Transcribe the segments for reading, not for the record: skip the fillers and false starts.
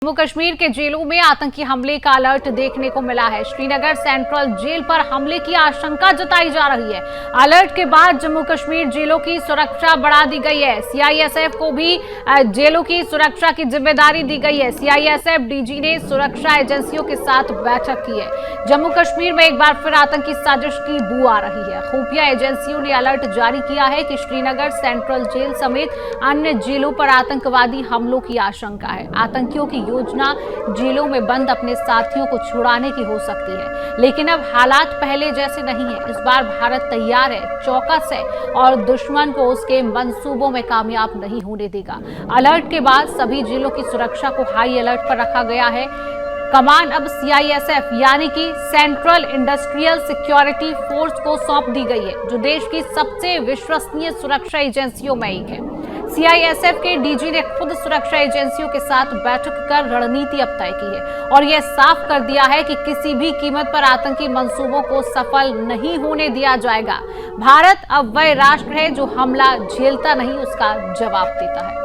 जम्मू कश्मीर के जेलों में आतंकी हमले का अलर्ट देखने को मिला है। श्रीनगर सेंट्रल जेल पर हमले की आशंका जताई जा रही है। अलर्ट के बाद जम्मू कश्मीर जेलों की सुरक्षा बढ़ा दी गई है। सीआईएसएफ को भी जेलों की सुरक्षा की जिम्मेदारी दी गई है। सीआईएसएफ डीजी ने सुरक्षा एजेंसियों के साथ बैठक की है। जम्मू कश्मीर में एक बार फिर आतंकी साजिश की बू आ रही है। खुफिया एजेंसियों ने अलर्ट जारी किया है कि श्रीनगर सेंट्रल जेल समेत अन्य जेलों पर आतंकवादी हमलों की आशंका है। आतंकियों की योजना जेलों में बंद अपने साथियों को छुड़ाने की हो सकती है, लेकिन अब हालात पहले जैसे नहीं है। इस बार भारत तैयार है, चौकस है और दुश्मन को उसके मंसूबों में कामयाब नहीं होने देगा। अलर्ट के बाद सभी जेलों की सुरक्षा को हाई अलर्ट पर रखा गया है। कमान अब सीआईएसएफ यानी कि सेंट्रल इंडस्ट्रियल सिक्योरिटी फोर्स को सौंप दी गई है, जो देश की सबसे विश्वसनीय सुरक्षा एजेंसियों में एक है। सीआईएसएफ के डीजी ने खुद सुरक्षा एजेंसियों के साथ बैठक कर रणनीति अब तय की है और यह साफ कर दिया है कि किसी भी कीमत पर आतंकी मंसूबों को सफल नहीं होने दिया जाएगा। भारत अब वह राष्ट्र है जो हमला झेलता नहीं, उसका जवाब देता है।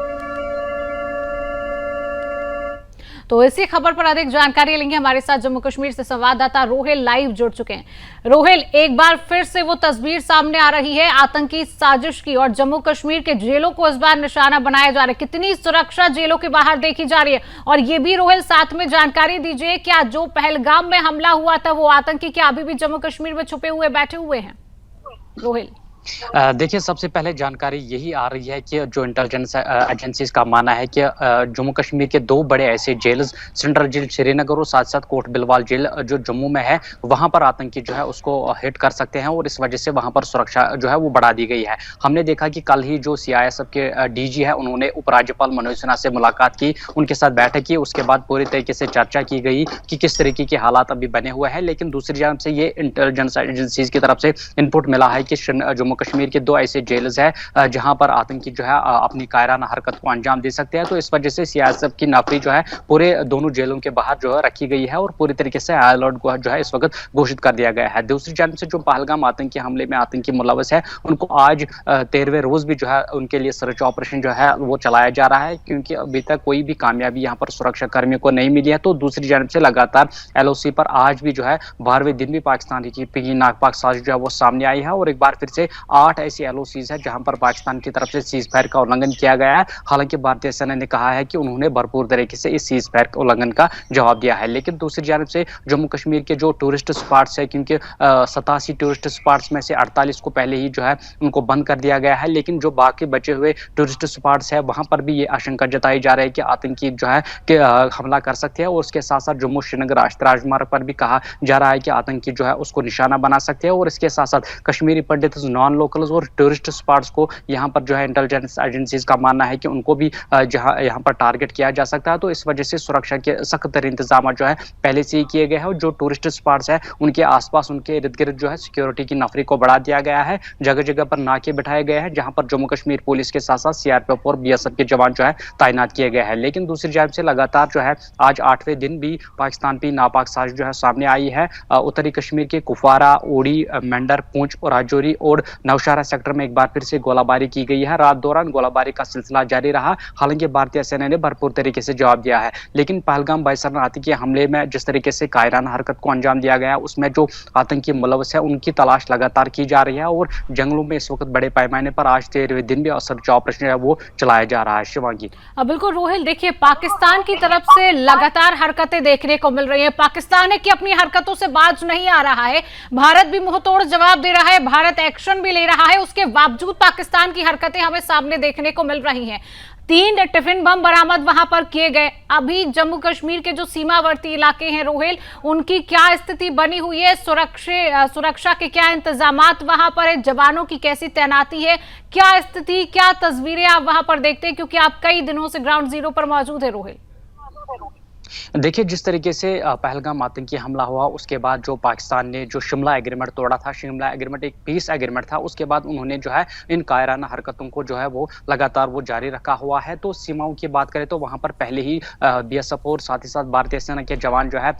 तो इसी खबर पर अधिक जानकारी लेंगे। हमारे साथ जम्मू कश्मीर से संवाददाता रोहिल लाइव जुड़ चुके हैं। रोहिल, एक बार फिर से वो तस्वीर सामने आ रही है आतंकी साजिश की और जम्मू कश्मीर के जेलों को इस बार निशाना बनाया जा रहा है। कितनी सुरक्षा जेलों के बाहर देखी जा रही है? और ये भी रोहिल साथ में जानकारी दीजिए, क्या जो पहलगाम में हमला हुआ था वो आतंकी क्या अभी भी जम्मू कश्मीर में छुपे हुए बैठे हुए हैं? रोहिल, देखिए, सबसे पहले जानकारी यही आ रही है कि जो इंटेलिजेंस एजेंसीज का मानना है कि जम्मू कश्मीर के दो बड़े ऐसे जेल, सेंट्रल जेल श्रीनगर और साथ साथ कोट बिलवाल जेल जो जम्मू में है, वहां पर आतंकी जो है उसको हिट कर सकते हैं और इस वजह से वहां पर सुरक्षा जो है वो बढ़ा दी गई है। हमने देखा कि कल ही जो सीआईएसएफ के डीजी है उन्होंने उपराज्यपाल मनोज सिन्हा से मुलाकात की, उनके साथ बैठक की। उसके बाद पूरी तरीके से चर्चा की गई कि किस तरीके के हालात अभी बने हुए हैं। लेकिन दूसरी जानब से ये इंटेलिजेंस एजेंसीज की तरफ से इनपुट मिला है कि जम्मू कश्मीर के दो ऐसे जेल्स है जहां पर आतंकी जो है अपनी कायराना हरकत को अंजाम दे सकते हैं। तो इस वजह से सीआईएसएफ की नफरी जो है पूरे दोनों जेलों के बाहर जो है रखी गई है और पूरी तरीके से अलर्ट को जो है इस वक्त घोषित कर दिया गया है। दूसरी जानब से जो पहलगाम आतंकी हमले में आतंकी मुलव्वस है, उनको आज 13वें रोज भी जो है उनके लिए सर्च ऑपरेशन जो है वो चलाया जा रहा है, क्योंकि अभी तक कोई भी कामयाबी यहाँ पर सुरक्षा कर्मियों को नहीं मिली है। तो दूसरी जानब से लगातार एलओसी पर आज भी जो है 12वें दिन भी पाकिस्तान की नागपाक साजिश जो है वो सामने आई है और एक बार फिर से 8 ऐसी एलओसीज है जहां पर पाकिस्तान की तरफ से सीज फायर का उल्लंघन किया गया है। हालांकि भारतीय सेना ने कहा है कि उन्होंने भरपूर तरीके से इस सीज फायर उल्लंघन का जवाब दिया है। लेकिन दूसरी जानब से जम्मू कश्मीर के जो टूरिस्ट स्पॉट्स है, क्योंकि 87 टूरिस्ट स्पॉट्स में से 48 को पहले ही जो है उनको बंद कर दिया गया है, लेकिन जो बाकी बचे हुए टूरिस्ट स्पॉट्स है वहां पर भी ये आशंका जताई जा रही है कि आतंकी जो है कि हमला कर सकते हैं। और उसके साथ साथ जम्मू श्रीनगर राष्ट्रीय राजमार्ग पर भी कहा जा रहा है कि आतंकी जो है उसको निशाना बना सकते हैं। और इसके साथ साथ कश्मीरी पंडित, नॉन लोकल्स और टूरिस्ट स्पॉट्स को यहाँ पर जो है इंटेलिजेंस एजेंसीज का मानना है कि उनको भी जहाँ यहाँ पर टारगेट किया जा सकता है। तो इस वजह से सुरक्षा के सख्त तरीन इंतजाम जो है पहले से ही किए गए हैं और जो टूरिस्ट स्पॉट्स है उनके आसपास, उनके इर्द गिर्द जो है सिक्योरिटी की नफरी को बढ़ा दिया गया है। जगह जगह पर नाके बिठाए गए हैं जहां पर जम्मू कश्मीर पुलिस के साथ साथ सीआरपीएफ और बीएसएफ के जवान जो है तैनात किए गए हैं। लेकिन दूसरी जानब से लगातार जो है आज 8वें दिन भी पाकिस्तान की नापाक साजिश जो है सामने आई है। उत्तरी कश्मीर के कुपवारा, ओडी, मेंढर, पूंछ और राजौरी और नौशहरा सेक्टर में एक बार फिर से गोलाबारी की गई है। रात दौरान गोलाबारी का सिलसिला जारी रहा। हालांकि भारतीय सेना ने भरपूर तरीके से जवाब दिया है, लेकिन पहलगाम बाईसर आतंकी हमले में जिस तरीके से कायराना हरकत को अंजाम दिया गया, उसमें जो आतंकी मुलव्वस है उनकी तलाश लगातार की जा रही है और जंगलों में इस वक्त बड़े पैमाने पर आज 13वें दिन भी सर्च ऑपरेशन है वो चलाया जा रहा है। शिवांगी, बिल्कुल रोहिल, देखिए पाकिस्तान की तरफ से लगातार हरकतें देखने को मिल रही है। पाकिस्तान है कि अपनी हरकतों से बाज नहीं आ रहा है, भारत भी मुंहतोड़ जवाब दे रहा है, भारत एक्शन भी ले रहा है। उसके बावजूद पाकिस्तान की हरकतें हमें सामने देखने को मिल रही हैं। 3 टिफिन बम बरामद वहां पर किए गए। अभी जम्मू कश्मीर के जो सीमावर्ती इलाके हैं रोहिल, उनकी क्या स्थिति बनी हुई है? सुरक्षा के क्या इंतजामात वहां पर है? जवानों की कैसी तैनाती है? क्या स्थिति, क्या तस्वीरें आप वहां पर देखते हैं, क्योंकि आप कई दिनों से ग्राउंड जीरो पर मौजूद है रोहिल? देखिए, जिस तरीके से पहलगाम आतंकी हमला हुआ, उसके बाद जो पाकिस्तान ने जो शिमला एग्रीमेंट तोड़ा था, शिमला एग्रीमेंट एक पीस एग्रीमेंट था, उसके बाद उन्होंने जो है इन कायराना हरकतों को जो है वो लगातार वो जारी रखा हुआ है। तो सीमाओं की बात करें तो वहाँ पर पहले ही बीएसएफ और साथ ही साथ भारतीय सेना के जवान जो है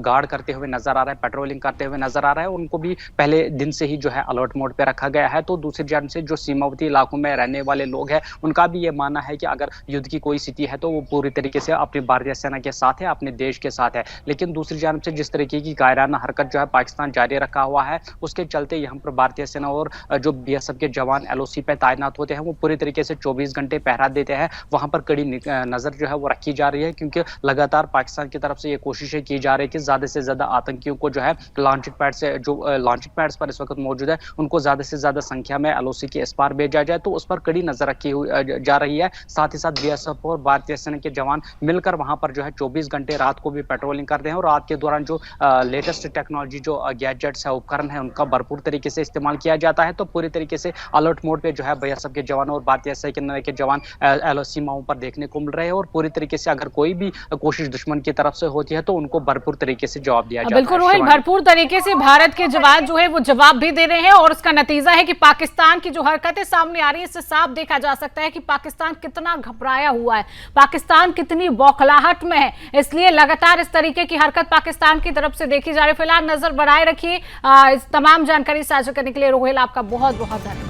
गार्ड करते हुए नज़र आ रहे हैं, पेट्रोलिंग करते हुए नज़र आ रहा है। उनको भी पहले दिन से ही जो है अलर्ट मोड पे रखा गया है। तो दूसरी जानब से जो सीमावर्ती इलाकों में रहने वाले लोग हैं, उनका भी ये मानना है कि अगर युद्ध की कोई स्थिति है तो वो पूरी तरीके से अपनी भारतीय सेना के साथ है, अपने देश के साथ है। लेकिन दूसरी जानब से जिस तरीके की कायराना हरकत जो है पाकिस्तान जारी रखा हुआ है, उसके चलते यहाँ पर भारतीय सेना और जो बीएसएफ के जवान एलओसी पे तैनात होते हैं, वो पूरी तरीके से 24 घंटे पहरा देते हैं। वहां पर कड़ी नजर जो है वो रखी जा रही है, क्योंकि लगातार पाकिस्तान की तरफ से ये कोशिशें की जा रही है कि ज्यादा से ज्यादा आतंकियों को जो है लॉन्चिंग पैड से जो लॉन्चिंग पैड्स पर इस वक्त मौजूद है, उनको ज्यादा से ज्यादा संख्या में एलओसी के इस पार भेजा जाए। तो उस पर कड़ी नजर रखी हुई जा रही है। साथ ही साथ बीएसएफ और भारतीय सेना के जवान मिलकर वहां पर जो है 24 घंटे रात को भी पेट्रोलिंग करते हैं और रात के दौरान जो लेटेस्ट टेक्नोलॉजी जो गैजेट्स है, उपकरण है, उनका भरपूर तरीके से इस्तेमाल किया जाता है। तो पूरी तरीके से अलर्ट मोड पे जो है बीएसएफ के जवान और भारतीय सेना के जवान सीमाओं पर देखने को मिल रहे हैं और पूरी तरीके से अगर कोई भी कोशिश दुश्मन की तरफ से होती है तो उनको भरपूर तरीके से जवाब दिया जाता है। बिल्कुल रोहित, भरपूर तरीके से भारत के जवान जो है वो जवाब भी दे रहे हैं और उसका नतीजा है कि पाकिस्तान की जो हरकतें सामने आ रही है, इससे साफ देखा जा सकता है कि पाकिस्तान कितना घबराया हुआ है, पाकिस्तान कितनी बौखलाहट में है। इसलिए लगातार इस तरीके की हरकत पाकिस्तान की तरफ से देखी जा रही है। फिलहाल नजर बनाए रखिए। इस तमाम जानकारी साझा करने के लिए रोहिल आपका बहुत बहुत धन्यवाद।